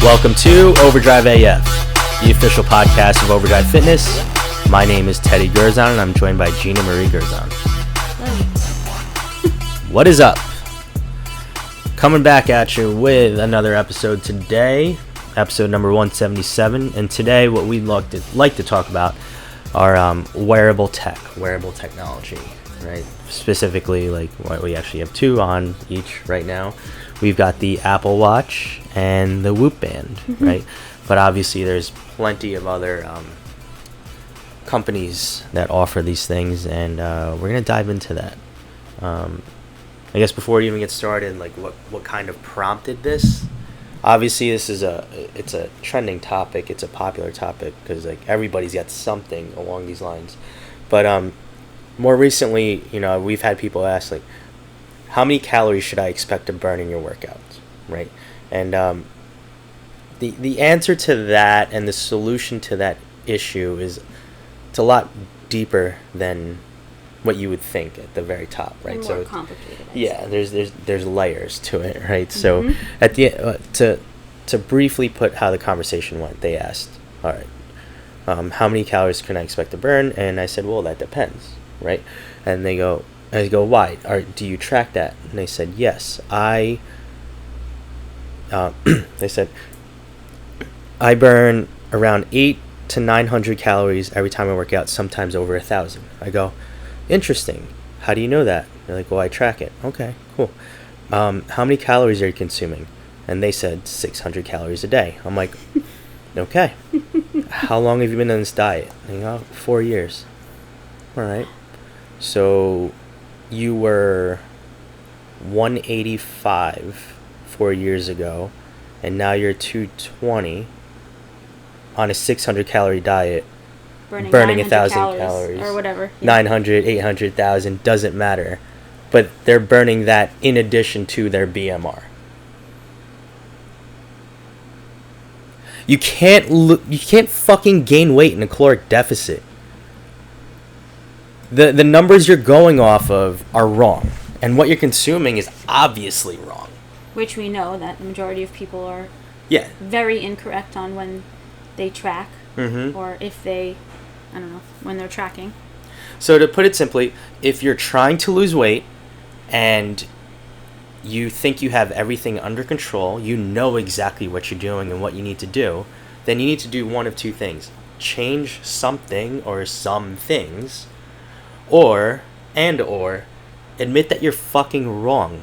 Welcome to Overdrive AF, the official podcast of Overdrive Fitness. My name is Teddy Gurzon, and I'm joined by Gina Marie Gurzon. What is up? Coming back at you with another episode today, episode number 177. And today, what we'd like to talk about are wearable technology, right? Specifically, like what we actually have two on each right now. We've got the Apple Watch and the Whoop Band, right? But obviously, there's plenty of other companies that offer these things, and we're gonna dive into that. I guess before we even get started, like what kind of prompted this? Obviously, it's a trending topic. It's a popular topic because like everybody's got something along these lines. But more recently, we've had people ask like, how many calories should I expect to burn in your workouts, right? And the answer to that and the solution to that issue it's a lot deeper than what you would think at the very top, right? And more complicated. Yeah, there's layers to it, right? Mm-hmm. So at the to briefly put how the conversation went, they asked, all right, how many calories can I expect to burn? And I said, well, that depends, right? And I go, why? Do you track that? And they said, yes. They said, I burn around 800 to 900 calories every time I work out, sometimes over 1,000. I go, interesting. How do you know that? They're like, well, I track it. Okay, cool. How many calories are you consuming? And they said 600 calories a day. I'm like, okay. How long have you been on this diet? They go, 4 years. All right. So you were 185 4 years ago, and now you're 220 on a 600 calorie diet, burning 1,000 calories or whatever. Yeah. 900, 800, 1,000, doesn't matter. But they're burning that in addition to their BMR. You can't fucking gain weight in a caloric deficit. The numbers you're going off of are wrong, and what you're consuming is obviously wrong. Which we know that the majority of people are very incorrect on when they track, or if they, when they're tracking. So to put it simply, if you're trying to lose weight and you think you have everything under control, you know exactly what you're doing and what you need to do, then you need to do one of two things. Change something or some things, or admit that you're fucking wrong.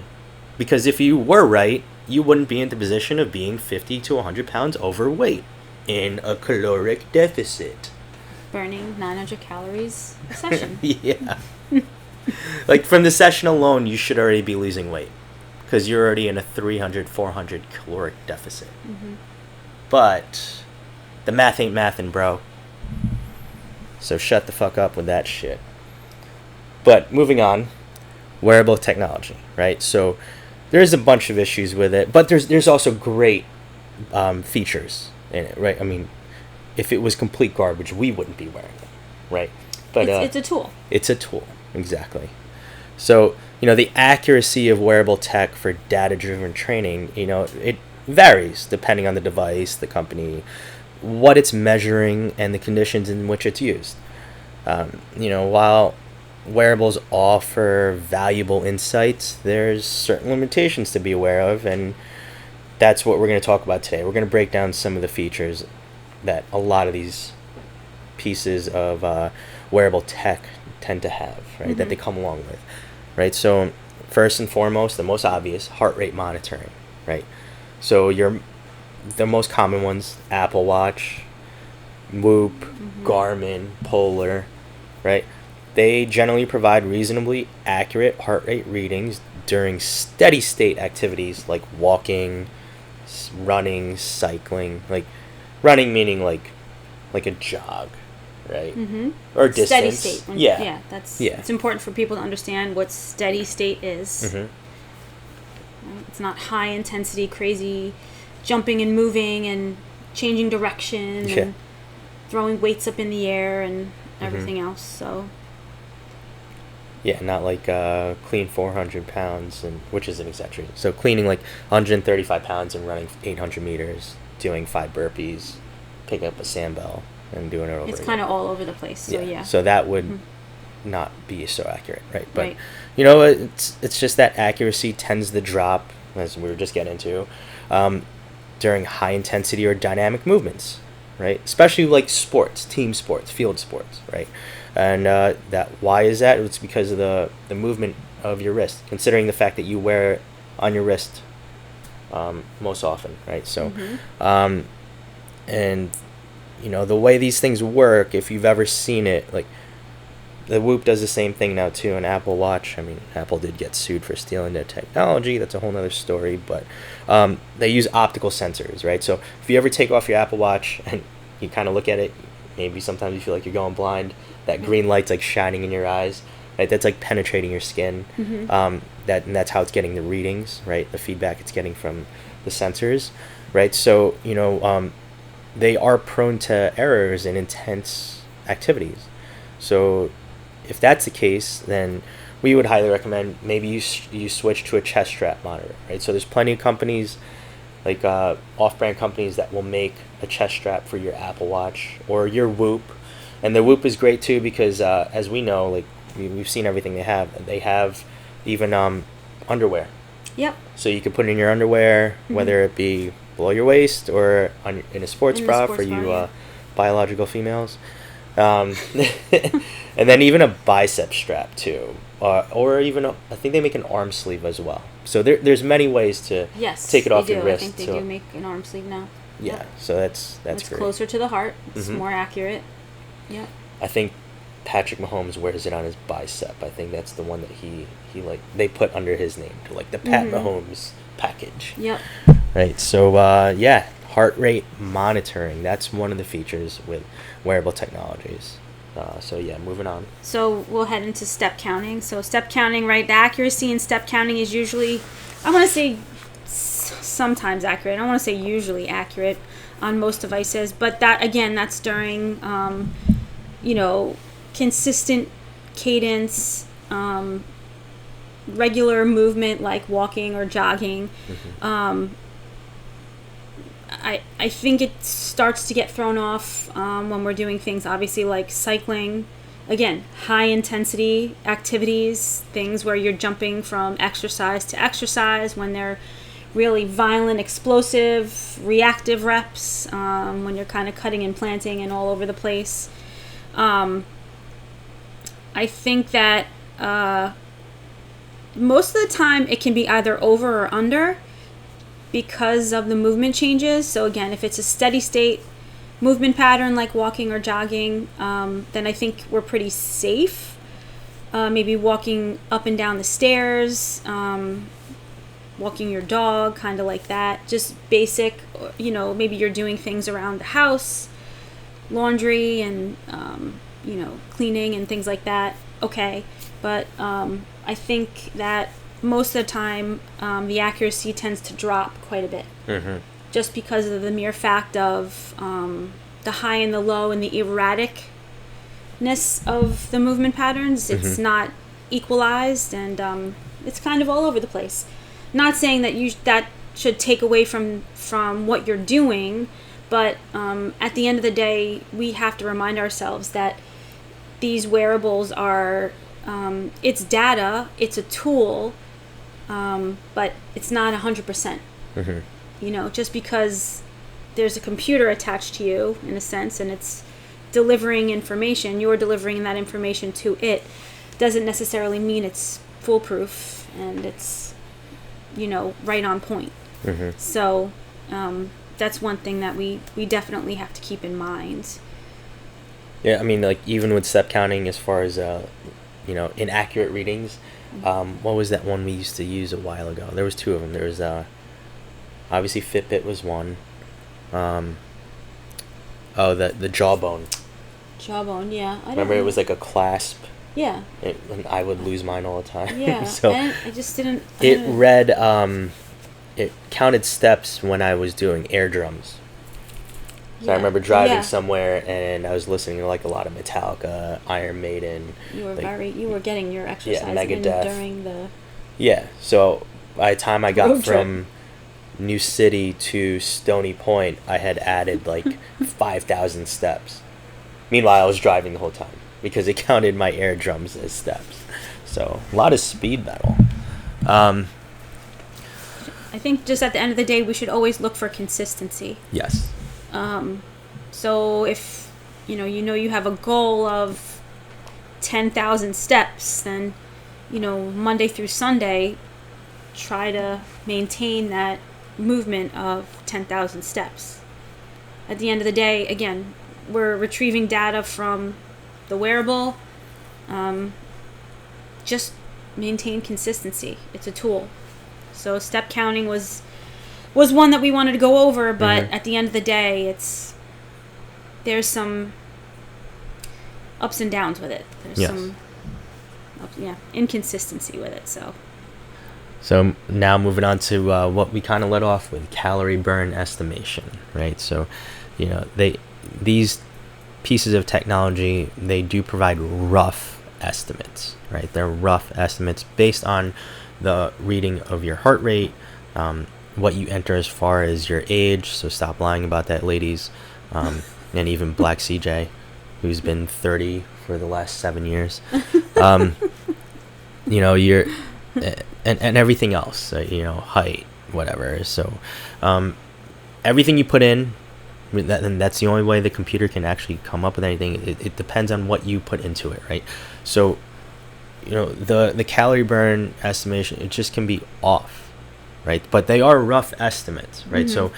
Because if you were right, you wouldn't be in the position of being 50 to 100 pounds overweight in a caloric deficit. Burning 900 calories a session. Yeah. Like from the session alone, you should already be losing weight because you're already in a 300, 400 caloric deficit. But the math ain't mathin', bro. So shut the fuck up with that shit. But moving on, wearable technology, right? So there's a bunch of issues with it, but there's also great features in it, right? I mean, if it was complete garbage, we wouldn't be wearing it, right? But it's a tool. It's a tool, exactly. So, the accuracy of wearable tech for data-driven training, it varies depending on the device, the company, what it's measuring, and the conditions in which it's used. While wearables offer valuable insights, there's certain limitations to be aware of, and that's what we're going to talk about today. We're going to break down some of the features that a lot of these pieces of wearable tech tend to have, right? That they come along with, right? So first and foremost, the most obvious, heart rate monitoring, right? So the most common ones, Apple Watch, Whoop, Garmin, Polar, right? They generally provide reasonably accurate heart rate readings during steady state activities like walking, running, cycling. Like running meaning like a jog, right? Or distance. Steady state. Yeah. It's important for people to understand what steady state is. Right? It's not high intensity, crazy jumping and moving and changing direction. throwing weights up in the air and everything else. So yeah, not like clean 400 pounds, and which is an exaggeration. So cleaning like 135 pounds and running 800 meters, doing 5 burpees, picking up a sandbell and doing it over. It's kind of all over the place. So yeah. So that would not be so accurate, right? But you know, it's just that accuracy tends to drop, as we were just getting into, during high intensity or dynamic movements, right? Especially like sports, team sports, field sports, right? And why is that? It's because of the movement of your wrist, considering the fact that you wear it on your wrist most often, right? So, and you know, the way these things work, if you've ever seen it, like the Whoop does the same thing now too. An Apple Watch, I mean, Apple did get sued for stealing their technology. That's a whole nother story. But they use optical sensors, right? So if you ever take off your Apple Watch and you kind of look at it, maybe sometimes you feel like you're going blind. That green light's like shining in your eyes, right? That's like penetrating your skin. And that's how it's getting the readings, right? The feedback it's getting from the sensors, right? So you know, they are prone to errors in intense activities. So if that's the case, then we would highly recommend maybe you switch to a chest strap monitor, right? So there's plenty of companies, like off-brand companies, that will make a chest strap for your Apple Watch or your Whoop. And the Whoop is great too because, as we know, like we've seen everything they have. They have even underwear. Yep. So you can put it in your underwear, whether it be below your waist or in a sports bra for you biological females. And then even a bicep strap too, or even I think they make an arm sleeve as well. So there's many ways to take it off your wrist. I think they do make an arm sleeve now. Yeah, so that's great. Closer to the heart. It's more accurate. Yeah. I think Patrick Mahomes wears it on his bicep. I think that's the one that he like they put under his name, to like the Pat Mahomes package. Yep. Right. So heart rate monitoring. That's one of the features with wearable technologies. So moving on. So we'll head into step counting. So step counting, right? The accuracy in step counting is usually, I want to say sometimes accurate. I don't want to say usually accurate on most devices, but that again, that's during, consistent cadence, regular movement like walking or jogging. I think it starts to get thrown off when we're doing things obviously like cycling. Again, high intensity activities, things where you're jumping from exercise to exercise, when they're really violent, explosive, reactive reps, when you're kind of cutting and planting and all over the place. I think that most of the time it can be either over or under because of the movement changes. So again, if it's a steady state movement pattern like walking or jogging, then I think we're pretty safe. Maybe walking up and down the stairs, walking your dog, kind of like that. Just basic, maybe you're doing things around the house, laundry and, cleaning and things like that. Okay. But I think that most of the time, the accuracy tends to drop quite a bit. Just because of the mere fact of the high and the low and the erraticness of the movement patterns. It's not equalized, and it's kind of all over the place. Not saying that that should take away from what you're doing, but at the end of the day, we have to remind ourselves that these wearables are, it's data, it's a tool, but it's not 100%. Just because there's a computer attached to you, in a sense, and it's delivering information, you're delivering that information to it, doesn't necessarily mean it's foolproof and it's, right on point. So that's one thing that we definitely have to keep in mind. Yeah, I mean, like, even with step counting, as far as, inaccurate readings, what was that one we used to use a while ago? There was two of them. There was, obviously Fitbit was one. The jawbone. Jawbone, yeah. Remember, it was like a clasp. Yeah. And I would lose mine all the time. Yeah. So I just didn't. It read, it counted steps when I was doing air drums. So I remember driving Yeah. somewhere and I was listening to like a lot of Metallica, Iron Maiden. You were getting your exercise in Megadeth. during the Yeah. So by the time I got road trip. from New City to Stony Point, I had added like 5,000 steps. Meanwhile, I was driving the whole time because it counted my air drums as steps. So a lot of speed metal. I think just at the end of the day, we should always look for consistency. Yes. So if you have a goal of 10,000 steps, then Monday through Sunday, try to maintain that movement of 10,000 steps. At the end of the day, again, we're retrieving data from the wearable. Just maintain consistency. It's a tool. So step counting was one that we wanted to go over, but at the end of the day, there's some ups and downs with it. There's some inconsistency with it. So now moving on to what we kind of let off with, calorie burn estimation, right? So, these pieces of technology, they do provide rough estimates, right? They're rough estimates based on the reading of your heart rate, what you enter as far as your age. So stop lying about that, ladies. And even Black CJ, who's been 30 for the last 7 years. You're and everything else, height, whatever. So everything you put in, and that's the only way the computer can actually come up with anything. It depends on what you put into it, right? So the calorie burn estimation, it just can be off, right? But they are rough estimates, right? So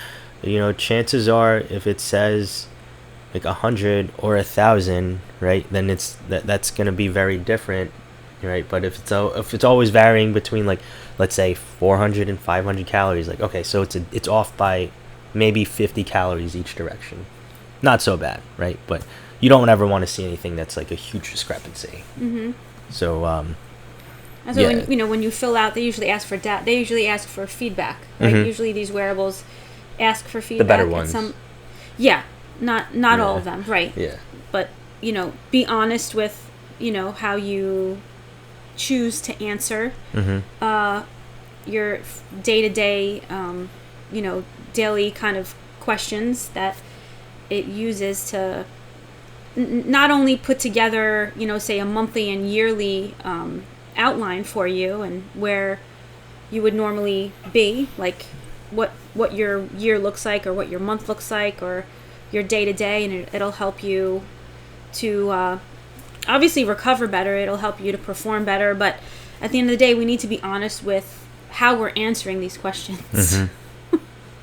chances are, if it says like 100 or 1,000, right, then that's going to be very different, right? But if it's always varying between, like, let's say 400 and 500 calories, like, okay, so it's off by maybe 50 calories each direction. Not so bad, right? But you don't ever want to see anything that's like a huge discrepancy. So when you fill out, they usually ask for They usually ask for feedback, right? Usually these wearables ask for feedback. The better ones. Not all of them, right? Yeah. But be honest with how you choose to answer your day-to-day, daily kind of questions that it uses to not only put together, say a monthly and yearly outline for you and where you would normally be, like what your year looks like or what your month looks like or your day-to-day, and it'll help you to obviously recover better. It'll help you to perform better, but at the end of the day, we need to be honest with how we're answering these questions.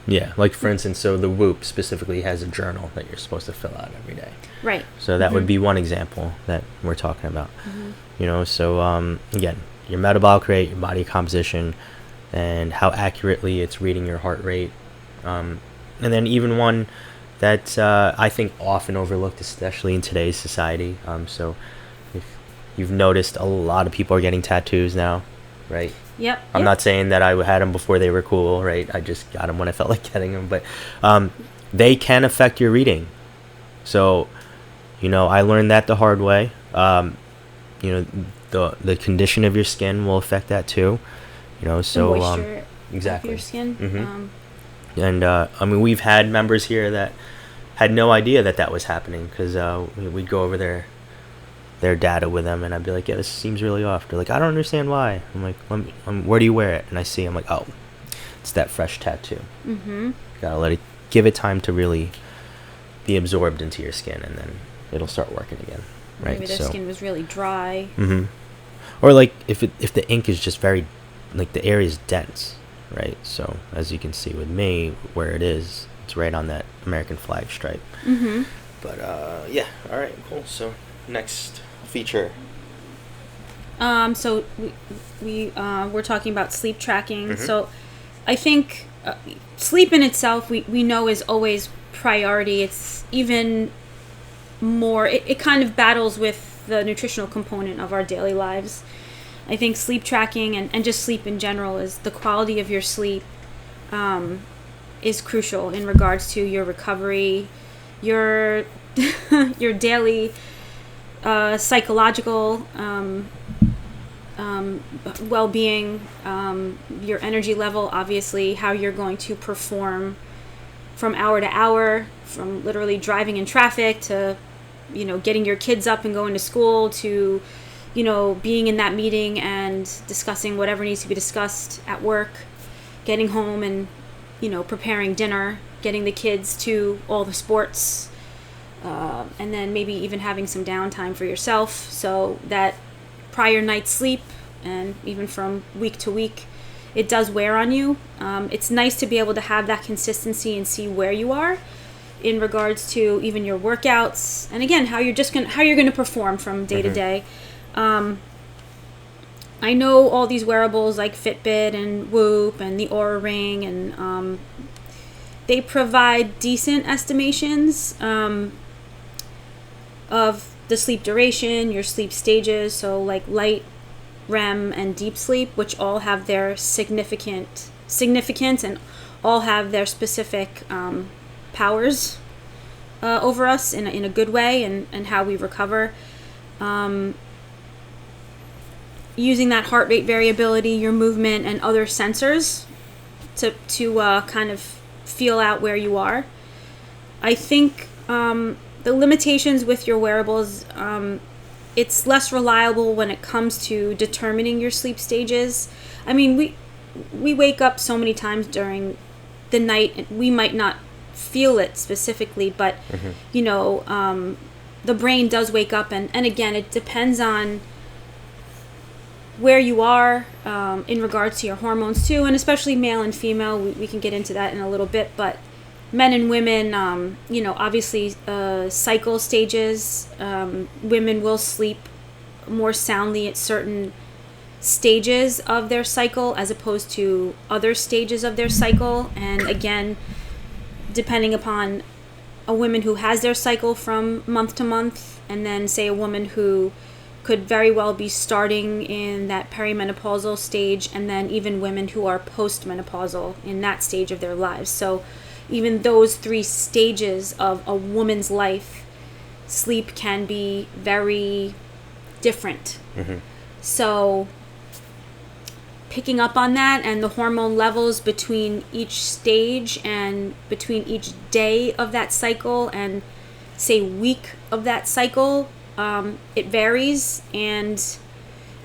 Yeah, like for instance, so the Whoop specifically has a journal that you're supposed to fill out every day. Right. So that would be one example that we're talking about. So again, your metabolic rate, your body composition, and how accurately it's reading your heart rate. And then even one that I think often overlooked, especially in today's society. So if you've noticed, a lot of people are getting tattoos now, right? Yep. I'm not saying that I had them before they were cool, right? I just got them when I felt like getting them. But they can affect your reading. So, I learned that the hard way. The condition of your skin will affect that too. So the moisture exactly. of your skin. And we've had members here that had no idea that was happening because we'd go over their data with them, and I'd be like, yeah, this seems really off. They're like, I don't understand why. I'm like, where do you wear it? And I see, I'm like, oh, it's that fresh tattoo. Gotta give it time to really be absorbed into your skin, and then it'll start working again, right? Maybe their skin was really dry. Or like if the ink is just very, like, the area is dense, right? So as you can see with me, where it's right on that American flag stripe. But yeah, all right, cool. So next feature. So we're talking about sleep tracking. So I think sleep in itself, we know, is always priority. It's even more, it kind of battles with the nutritional component of our daily lives. I think sleep tracking and just sleep in general, is the quality of your sleep is crucial in regards to your recovery your your daily psychological well-being, your energy level, obviously how you're going to perform from hour to hour, from literally driving in traffic to, getting your kids up and going to school to, being in that meeting and discussing whatever needs to be discussed at work, getting home and, preparing dinner, getting the kids to all the sports, and then maybe even having some downtime for yourself, so that prior night's sleep and even from week to week, it does wear on you. It's nice to be able to have that consistency and see where you are in regards to even your workouts, and again, how you're going to perform from day to day. I know all these wearables like Fitbit and Whoop and the Aura Ring, and they provide decent estimations of the sleep duration, your sleep stages, so like light, REM, and deep sleep, which all have their significance and all have their specific powers over us in a good way, and how we recover. Using that heart rate variability, your movement, and other sensors to kind of feel out where you are. I think the limitations with your wearables, it's less reliable when it comes to determining your sleep stages. I mean, we wake up so many times during the night, and we might not feel it specifically, but the brain does wake up, and again, it depends on where you are in regards to your hormones too, and especially male and female. We can get into that in a little bit, but men and women, obviously cycle stages. Women will sleep more soundly at certain stages of their cycle as opposed to other stages of their cycle. And again, depending upon a woman who has their cycle from month to month, and then say a woman who could very well be starting in that perimenopausal stage, and then even women who are postmenopausal in that stage of their lives. So even those three stages of a woman's life, sleep can be very different. So picking up on that and the hormone levels between each stage and between each day of that cycle and say week of that cycle, it varies. And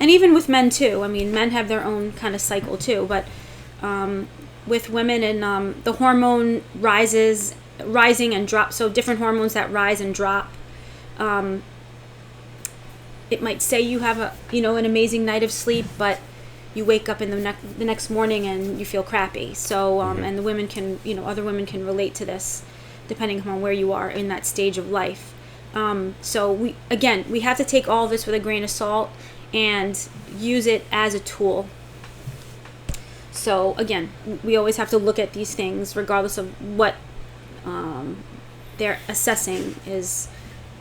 even with men too. I mean, men have their own kind of cycle too, but with women, and the hormone rising and drop, so different hormones that rise and drop. It might say you have an amazing night of sleep, but you wake up in the next morning and you feel crappy. So and the women can, other women can relate to this depending upon where you are in that stage of life. So we have to take all of this with a grain of salt and use it as a tool. So again, we always have to look at these things regardless of what they're assessing is,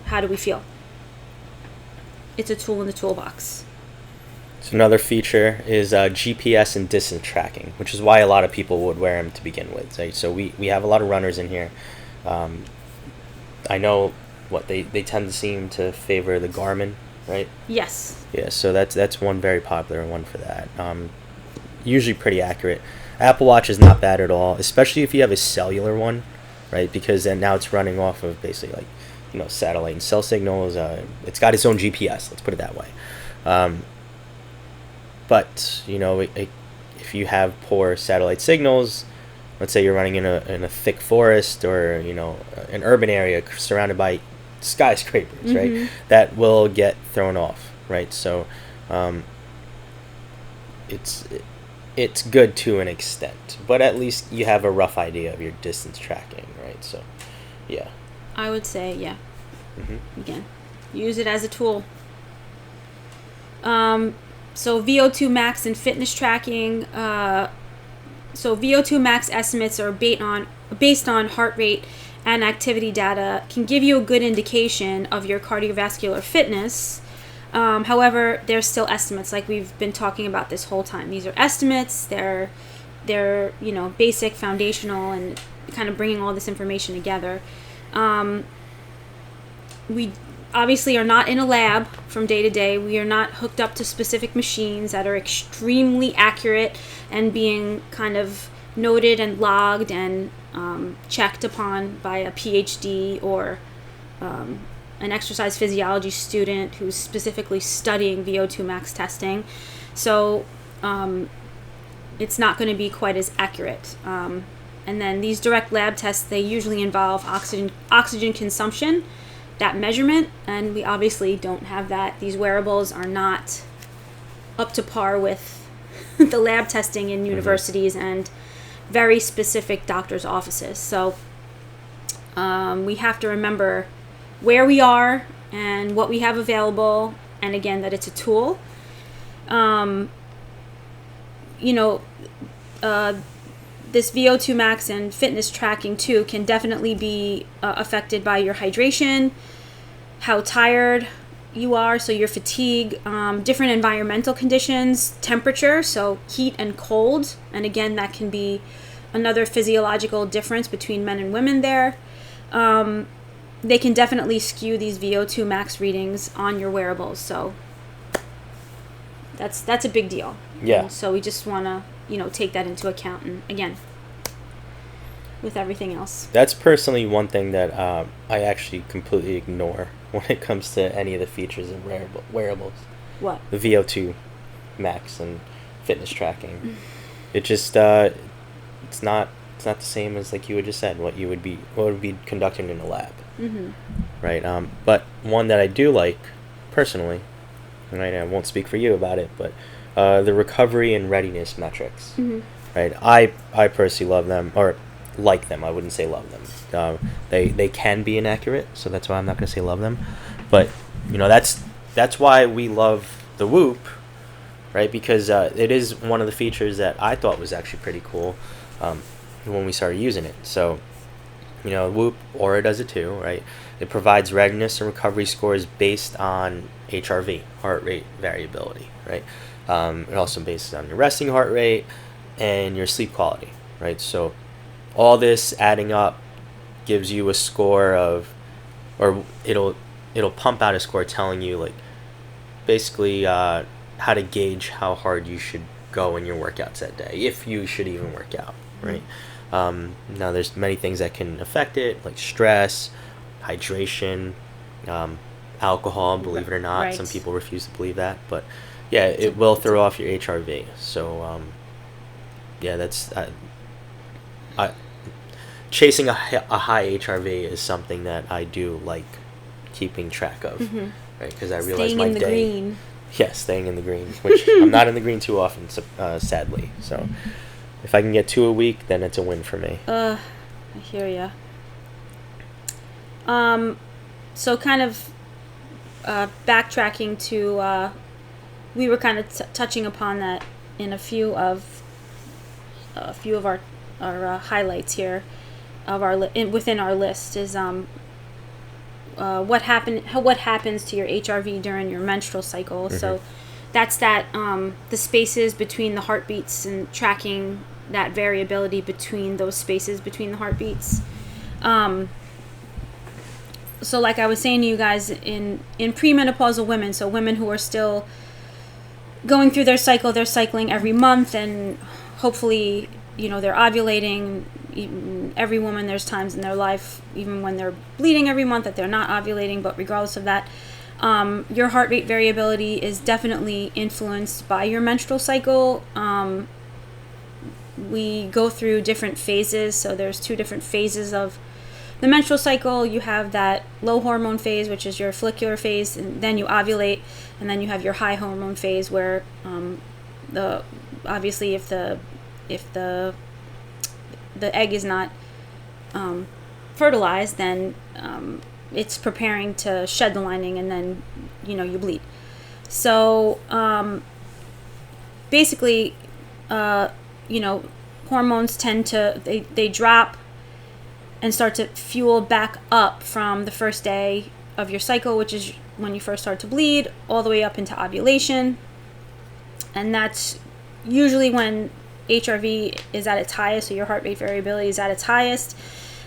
how do we feel? It's a tool in the toolbox. So another feature is GPS and distance tracking, which is why a lot of people would wear them to begin with. Right? So we have a lot of runners in here. I know they tend to seem to favor the Garmin, right? Yes. Yeah, so that's one very popular one for that. Usually pretty accurate. Apple Watch is not bad at all, especially if you have a cellular one, right? Because then now it's running off of basically satellite and cell signals. It's got its own GPS, let's put it that way. But if you have poor satellite signals, let's say you're running in a thick forest or an urban area surrounded by skyscrapers, right? That will get thrown off, right? So it's good to an extent, but at least you have a rough idea of your distance tracking, right? So yeah, I would say yeah. Again, use it as a tool. So VO2 max and fitness tracking. So VO2 max estimates are based on heart rate and activity data, can give you a good indication of your cardiovascular fitness. However, they're still estimates, like we've been talking about this whole time. These are estimates. They're basic, foundational, and kind of bringing all this information together. We obviously are not in a lab from day to day. We are not hooked up to specific machines that are extremely accurate and being kind of noted and logged and checked upon by a PhD or an exercise physiology student who's specifically studying VO2 max testing. So it's not going to be quite as accurate. And then these direct lab tests, they usually involve oxygen consumption, that measurement, and we obviously don't have that. These wearables are not up to par with the lab testing in universities and very specific doctors' offices. So we have to remember where we are and what we have available, and again, that it's a tool. This VO2 max and fitness tracking too can definitely be affected by your hydration, how tired you are, so your fatigue, different environmental conditions, temperature, so heat and cold, and again, that can be another physiological difference between men and women there. They can definitely skew these VO2 max readings on your wearables, so that's a big deal. Yeah. And so we just want to take that into account, and again, with everything else. That's personally one thing that I actually completely ignore when it comes to any of the features of wearables. What? The VO2 max and fitness tracking. It just it's not the same as, like you had just said, what would be conducted in a lab. Right? But one that I do like personally, right? I won't speak for you about it, but the recovery and readiness metrics. Right? I personally love them, or like them. I wouldn't say love them. They can be inaccurate, so that's why I'm not going to say love them. But that's why we love the Whoop, right? Because it is one of the features that I thought was actually pretty cool when we started using it. So Whoop, Aura does it too, right? It provides readiness and recovery scores based on HRV, heart rate variability, right? It also bases on your resting heart rate and your sleep quality, right? So all this adding up gives you a score of, or it'll pump out a score telling you, like, basically how to gauge how hard you should go in your workouts that day, if you should even work out, right? Now there's many things that can affect it, like stress, hydration, alcohol, believe it or not. Right. Some people refuse to believe that, but yeah, it will throw off your HRV. So yeah, that's chasing a high HRV is something that I do like keeping track of, right? Because I realize my day. Staying in the green. Yeah, staying in the green, which I'm not in the green too often, sadly. So if I can get 2 a week, then it's a win for me. I hear ya. So kind of backtracking to, we were kind of touching upon that in a few of our highlights here of within our list is what happens to your HRV during your menstrual cycle. So that's that the spaces between the heartbeats and tracking that variability between those spaces between the heartbeats. So like I was saying to you guys, in premenopausal women, so women who are still going through their cycle, they're cycling every month, and hopefully they're ovulating. Every woman, there's times in their life, even when they're bleeding every month, that they're not ovulating. But regardless of that, your heart rate variability is definitely influenced by your menstrual cycle. We go through different phases, so there's 2 different phases of the menstrual cycle. You have that low hormone phase, which is your follicular phase, and then you ovulate, and then you have your high hormone phase, where obviously if the egg is not fertilized, then it's preparing to shed the lining, and then you bleed. So basically, hormones tend to they drop and start to fuel back up from the first day of your cycle, which is when you first start to bleed, all the way up into ovulation. And that's usually when HRV is at its highest, so your heart rate variability is at its highest.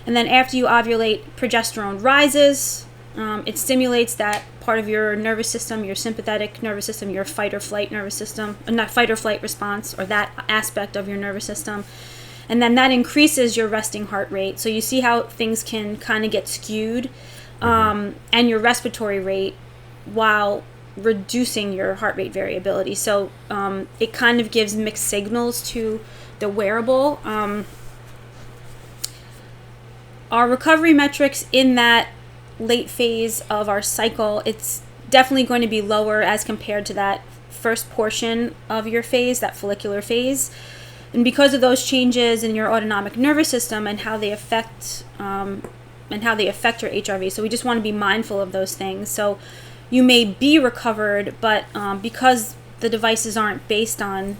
And then after you ovulate, progesterone rises. It stimulates that part of your nervous system, your sympathetic nervous system, your fight or flight nervous system, not fight or flight response, or that aspect of your nervous system. And then that increases your resting heart rate. So you see how things can kind of get skewed, and your respiratory rate, while reducing your heart rate variability. So it kind of gives mixed signals to the wearable. Our recovery metrics in that late phase of our cycle, it's definitely going to be lower as compared to that first portion of your phase, that follicular phase. And because of those changes in your autonomic nervous system and how they affect your HRV, so we just want to be mindful of those things. So you may be recovered, but because the devices aren't based on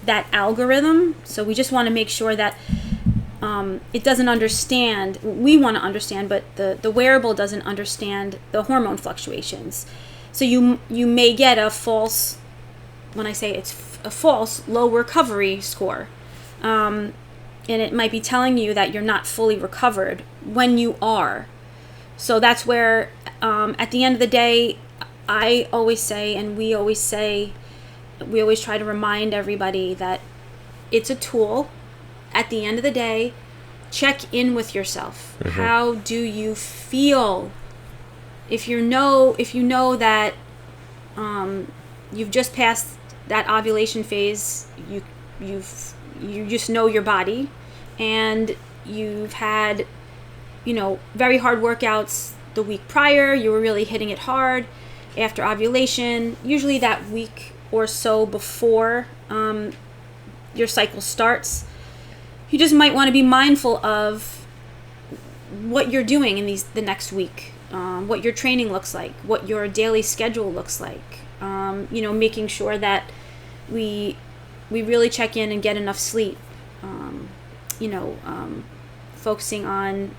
that algorithm, so we just want to make sure that it doesn't understand. We want to understand, but the wearable doesn't understand the hormone fluctuations. So you may get a false, when I say it's a false, low recovery score. And it might be telling you that you're not fully recovered when you are. So that's where, at the end of the day, I always say, and we always try to remind everybody that it's a tool. At the end of the day, check in with yourself. Mm-hmm. How do you feel? If you know that you've just passed that ovulation phase, you just know your body, and you've had, very hard workouts the week prior. You were really hitting it hard. After ovulation, usually that week or so before your cycle starts, you just might want to be mindful of what you're doing in the next week, what your training looks like, what your daily schedule looks like. Making sure that we really check in and get enough sleep. Focusing on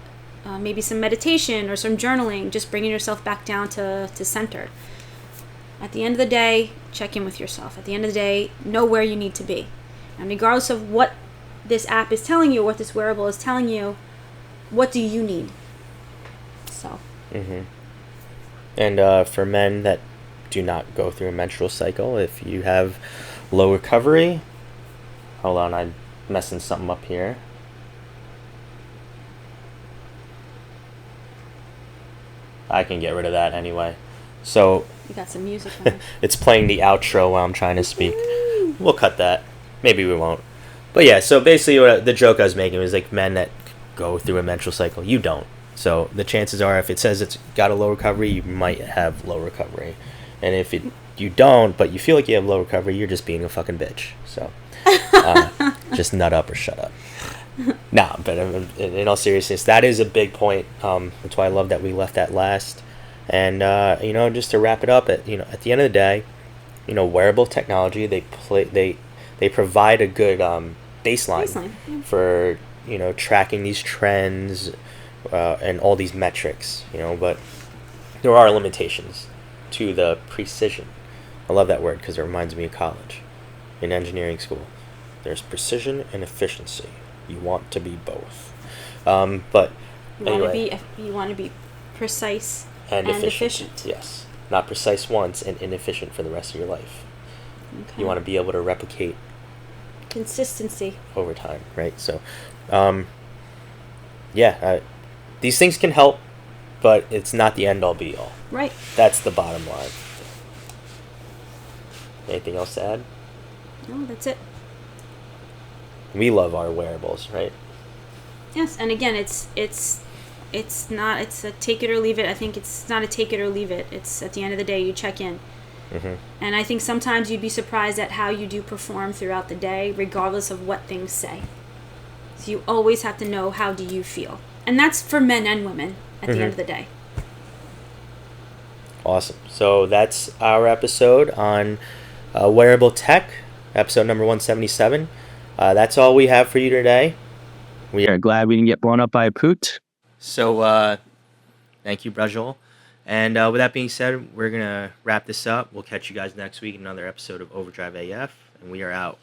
maybe some meditation or some journaling, just bringing yourself back down to center. At the end of the day, check in with yourself. At the end of the day, know where you need to be. And regardless of what this app is telling you, what this wearable is telling you, what do you need? So. Mm-hmm. And for men that do not go through a menstrual cycle, if you have low recovery, hold on, I'm messing something up here. I can get rid of that anyway. So you got some music on. It's playing the outro while I'm trying to speak. We'll cut that. Maybe we won't. But yeah, so basically the joke I was making was like men that go through a menstrual cycle, you don't. So the chances are if it says it's got a low recovery, you might have low recovery. And if you don't, but you feel like you have low recovery, you're just being a fucking bitch. So just nut up or shut up. Nah, but in all seriousness, that is a big point. That's why I love that we left that last. And just to wrap it up, at the end of the day, wearable technology, they provide a good baseline for tracking these trends and all these metrics. But there are limitations to the precision. I love that word because it reminds me of college, in engineering school. There's precision and efficiency. You want to be both. But anyway, you want to be precise and efficient. Yes, not precise once and inefficient for the rest of your life. Okay. You want to be able to replicate consistency over time, right? So, these things can help, but it's not the end all be all. Right. That's the bottom line. Anything else to add? No, that's it. We love our wearables, right? Yes, and again, it's a take it or leave it. I think it's not a take it or leave it. It's at the end of the day, you check in. Mm-hmm. And I think sometimes you'd be surprised at how you do perform throughout the day, regardless of what things say. So you always have to know, how do you feel? And that's for men and women at the end of the day. Awesome. So that's our episode on wearable tech, episode number 177. That's all we have for you today. We are glad we didn't get blown up by a poot. So thank you, Brajol. And with that being said, we're going to wrap this up. We'll catch you guys next week in another episode of Overdrive AF, and we are out.